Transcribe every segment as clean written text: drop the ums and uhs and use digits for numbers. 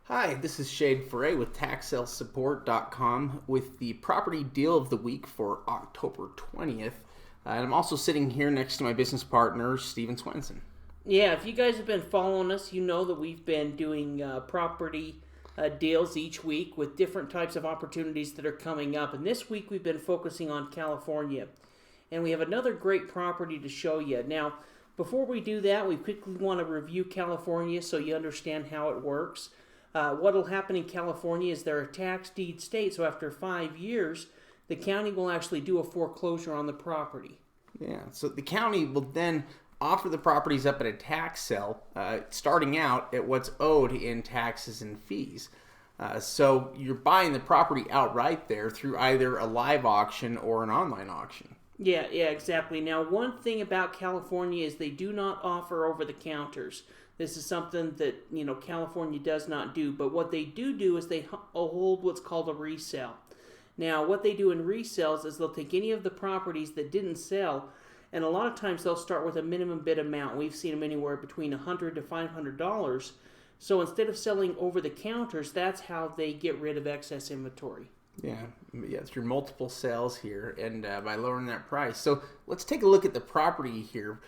Hi, this is Ferre with TaxSaleSupport.com with the property deal of the week for October 20th. And I'm also sitting here next to my business partner, Stephen Swenson. Yeah, if you guys have been following us, you know that we've been doing property deals each week with different types of opportunities that are coming up. And this week we've been focusing on California. And we have another great property to show you. Now, before we do that, we quickly want to review California so you understand how it works. What will happen in California is they're a tax deed state, so after 5 years, the county will actually do a foreclosure on the property. Yeah, so the county will then offer the properties up at a tax sale, starting out at what's owed in taxes and fees. So you're buying the property outright there through either a live auction or an online auction. Yeah, exactly. Now, one thing about California is they do not offer over the counters. This is something that, California does not do. But what they do is they hold what's called a resale. Now, what they do in resales is they'll take any of the properties that didn't sell, and a lot of times they'll start with a minimum bid amount. We've seen them anywhere between $100 to $500. So instead of selling over the counters, that's how they get rid of excess inventory. Yeah, through multiple sales here and by lowering that price. So let's take a look at the property here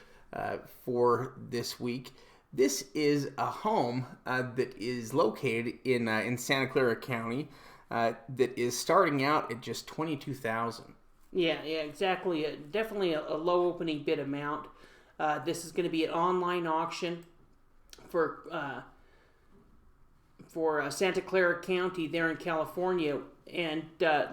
for this week. This is a home that is located in Santa Clara County that is starting out at just $22,000. Yeah, exactly. Definitely a low opening bid amount. This is going to be an online auction for Santa Clara County there in California, and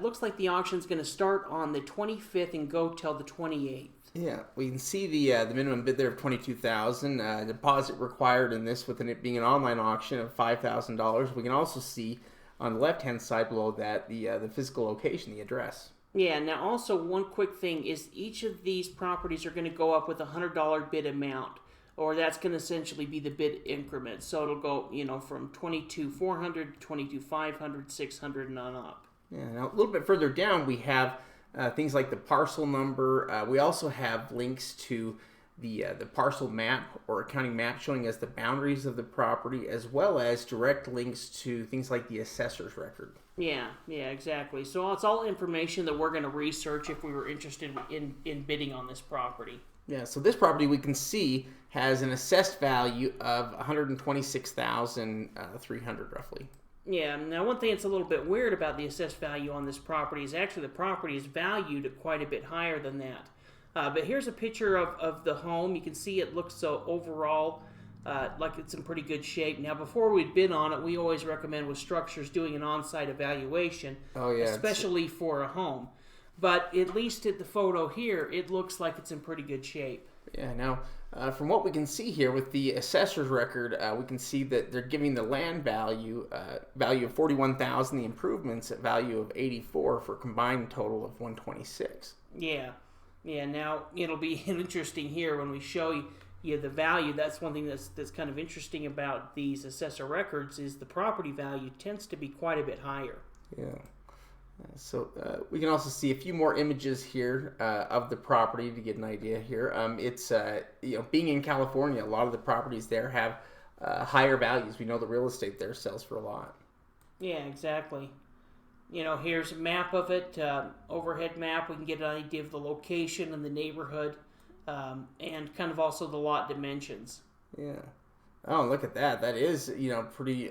looks like the auction is going to start on the 25th and go till the 28th. Yeah, we can see the minimum bid there of $22,000. Deposit required in this, with it being an online auction of $5,000. We can also see on the left-hand side below that the physical location, the address. Yeah. Now, also one quick thing is each of these properties are going to go up with a $100 bid amount, or that's going to essentially be the bid increment. So it'll go, from $22,400, $22,500, $600, and on up. Yeah. Now a little bit further down, we have things like the parcel number. We also have links to the parcel map or accounting map showing us the boundaries of the property, as well as direct links to things like the assessor's record. Yeah, exactly. So it's all information that we're going to research if we were interested in bidding on this property. Yeah, so this property we can see has an assessed value of $126,300 roughly. Yeah, now one thing that's a little bit weird about the assessed value on this property is actually the property is valued at quite a bit higher than that. But here's a picture of the home. You can see it looks overall like it's in pretty good shape. Now, before we bid on it, we always recommend with structures doing an on-site evaluation, especially for a home. But at least at the photo here, it looks like it's in pretty good shape. Yeah, now, from what we can see here with the assessor's record, we can see that they're giving the land value of $41,000, the improvements at value of $84,000 for a combined total of $126,000. Yeah. Now it'll be interesting here when we show you the value. That's one thing that's kind of interesting about these assessor records is the property value tends to be quite a bit higher. Yeah. So we can also see a few more images here of the property to get an idea here. It's being in California, a lot of the properties there have higher values. We know the real estate there sells for a lot. Yeah, exactly. Here's a map of it, overhead map. We can get an idea of the location and the neighborhood, and kind of also the lot dimensions. Yeah. Oh, look at that. That is, pretty,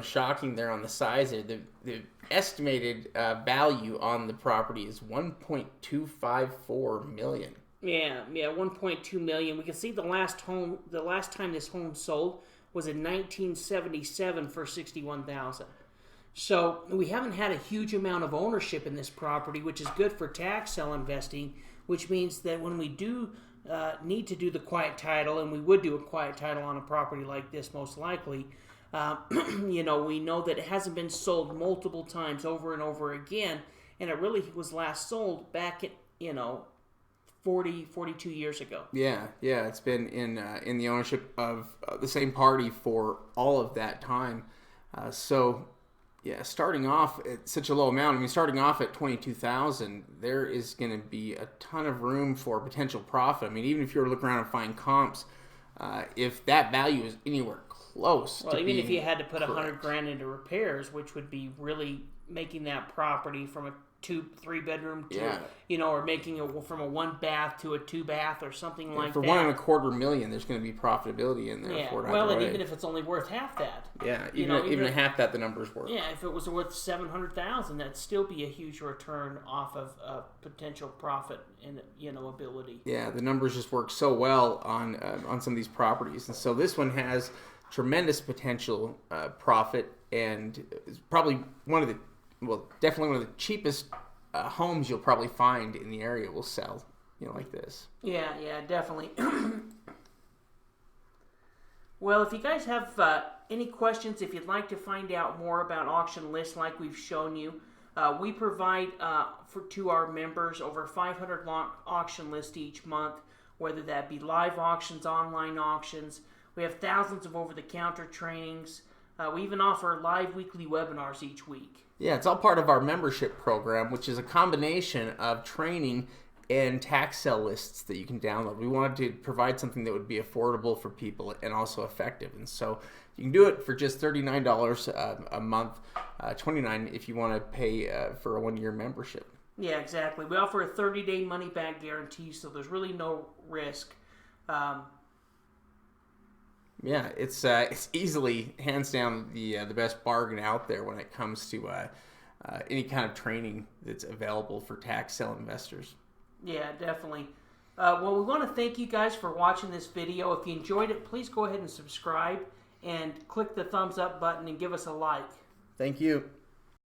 shocking there on the size there. The estimated value on the property is $1.254 million. Yeah, $1.2 million. We can see the last time this home sold was in 1977 for $61,000. So we haven't had a huge amount of ownership in this property, which is good for tax sale investing, which means that when we do need to do the quiet title, and we would do a quiet title on a property like this most likely, we know that it hasn't been sold multiple times over and over again, and it really was last sold back at 42 years ago. Yeah, it's been in the ownership of the same party for all of that time. Starting off at such a low amount, starting off at $22,000, there is going to be a ton of room for potential profit. Even if you were to look around and find comps, if that value is anywhere close. Well, to even if being you had to put correct. $100,000 into repairs, which would be really making that property from a 2-3 bedroom to, Yeah. or making it from a 1 bath to a 2 bath or something like For that. $1.25 million, there's going to be profitability in there Yeah. for it. Well, either and way. even if it's only worth half that. Yeah, even at half that, the numbers work. Yeah, if it was worth $700,000, that'd still be a huge return off of potential profit and ability. Yeah, the numbers just work so well on some of these properties, and so this one has tremendous potential profit, and is probably definitely one of the cheapest homes you'll probably find in the area will sell, like this. Yeah, definitely. Well, if you guys have any questions, if you'd like to find out more about auction lists like we've shown you, we provide to our members over 500 auction lists each month, whether that be live auctions, online auctions. We have thousands of over-the-counter trainings. We even offer live weekly webinars each week. Yeah, it's all part of our membership program, which is a combination of training and tax sale lists that you can download. We wanted to provide something that would be affordable for people and also effective. And so you can do it for just $39 a month, $29 if you want to pay for a 1-year membership. Yeah, exactly. We offer a 30-day money-back guarantee, so there's really no risk. Yeah, it's easily, hands down, the best bargain out there when it comes to any kind of training that's available for tax sale investors. Yeah, definitely. Well, we want to thank you guys for watching this video. If you enjoyed it, please go ahead and subscribe and click the thumbs up button and give us a like. Thank you.